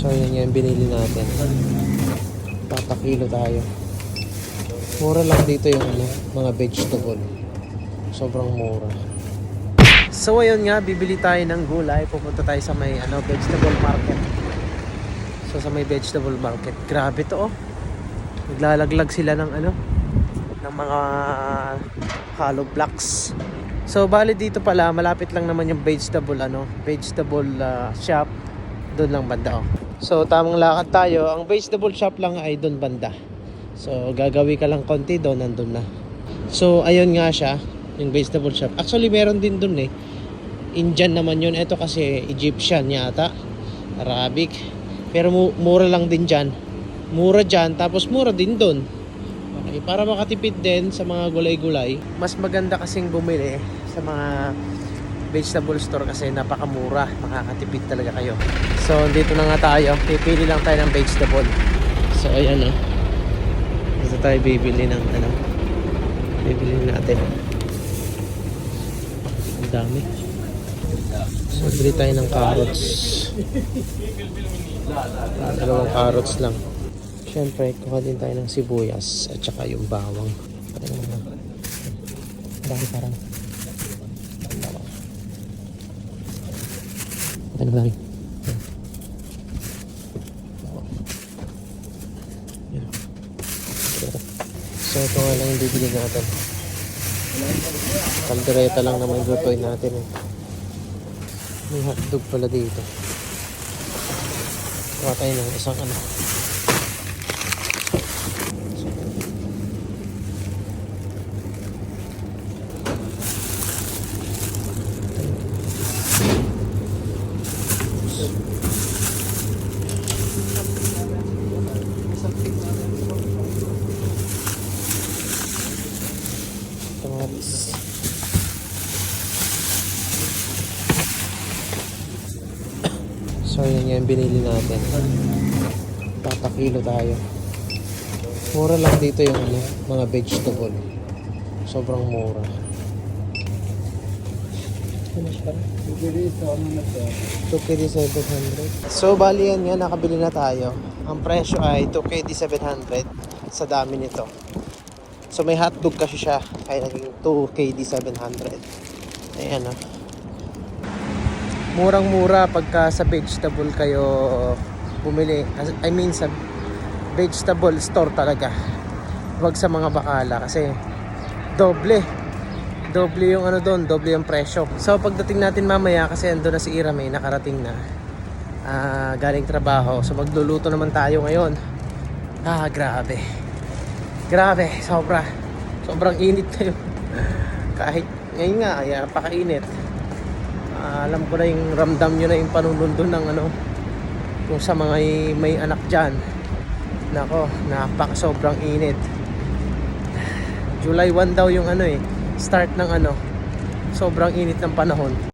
So yun yung binili natin. Papakilo tayo. Mura lang dito yung mga vegetable. Sobrang mura. So ayun nga, bibili tayo ng gulay. Pupunta tayo sa may vegetable market. So sa may vegetable market, grabe to oh. Naglalaglag sila ng ng mga hollow blocks. So bali dito pala, malapit lang naman yung vegetable shop doon lang banda oh. So tamang lakad tayo. Ang vegetable shop lang ay doon banda. So gagawi ka lang konti doon, nandun na. So ayun nga siya, yung vegetable shop. Actually meron din doon Indian naman yun. Ito kasi Egyptian yata, Arabic. Pero mura lang din dyan. Mura dyan, tapos mura din doon. Okay, para makatipid din sa mga gulay-gulay. Mas maganda kasing bumili sa mga vegetable store kasi napakamura. Makakatipid talaga kayo. So dito na nga tayo. Pipili lang tayo ng vegetable. So ayan oh. Dito tayo bibili ng bibili natin. Ang dami. So bili tayo ng carrots. Dalawang carrots lang. Siyempre, kuha din tayo ng sibuyas at saka yung bawang. Dami parang. Dami. So ito nga lang yung bibili natin. Kaldereta lang naman yung lutuin natin May hotdog pala dito. Kuha tayo ng isang So yun yung binili natin. Papakilo tayo. Mura lang dito yung mga vegetable. Sobrang mura. 2KD 700. So bali yan nga, nakabili na tayo. Ang presyo ay 2KD 700 sa dami nito. So may hotdog kasi siya, kaya naging 2KD 700. Ayan Murang-mura pagka sa vegetable kayo bumili. I mean sa vegetable store talaga. Huwag sa mga bakala kasi doble yung doon, doble yung presyo. So pagdating natin mamaya, kasi ando na si Ira, may nakarating na galing trabaho. So magluluto naman tayo ngayon. Grabe, sobrang init tayo. Kahit ngayon nga ay napakainit. Alam ko na yung ramdam nyo na yung panunundo ng kung sa mga may anak dyan. Nako, sobrang init. July 1 daw yung start ng sobrang init ng panahon.